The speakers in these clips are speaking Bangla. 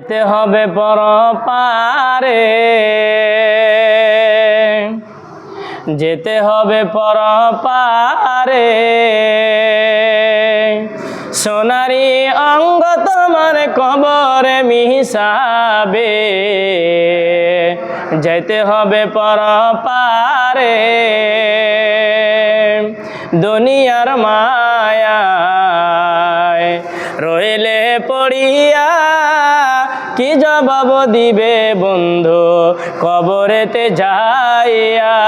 যেতে হবে পরপারে, যেতে হবে পরপারে। সোনারি অঙ্গ তোমার কবরে মিশাবে, যেতে হবে পরপারে। দুনিয়ার মায়ায় রইলে পড়িয়া কি জবাব দিবে বন্ধু কবরেতে যাইয়া।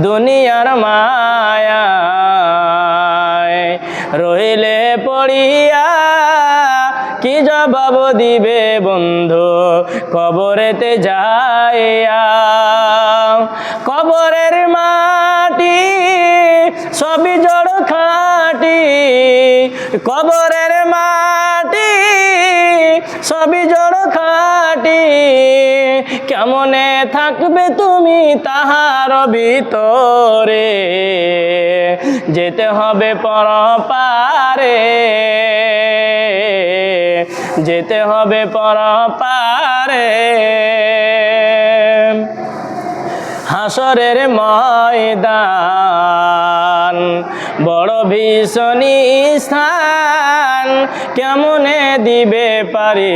দুনিয়ার মায়ায় রইলে পড়িয়া কি জবাব দিবে বন্ধু কবরেতে যাইয়া। কবরের মাটি সবই জড় খাটি, কবরের মাটি সবই জড় খাটি। কেমনে থাকবে তুমি তাহার ভিতরে, যেতে হবে পরপারে, যেতে হবে পরপারে। হাসরের ময়দান বড় ভীষণী স্থান, কেমনে দিবে পারে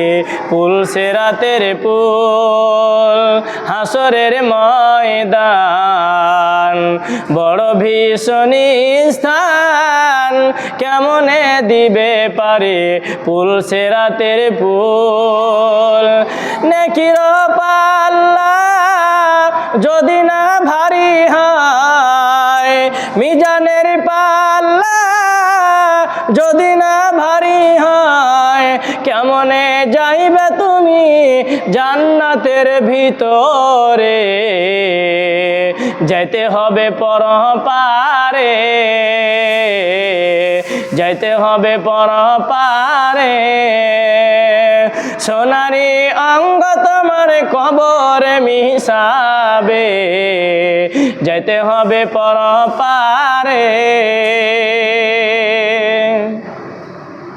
পুল সিরাতের পুল। হাসরের ময়দান বড় ভীষণী স্থান, কেমনে দিবে পারে পুল সিরাতের পুল। নেকির পাল্লা যদি না ভারী হয়, মিজানের পাল্লা যদি না ভারী হয়, কেমনে যাইবে তুমি জান্নাতের ভিতরে, যাইতে হবে পরপারে, যাইতে হবে পরপারে। সোনারি অঙ্গ তোমার কবরে মিশাবে, যাইতে হবে পরপারে।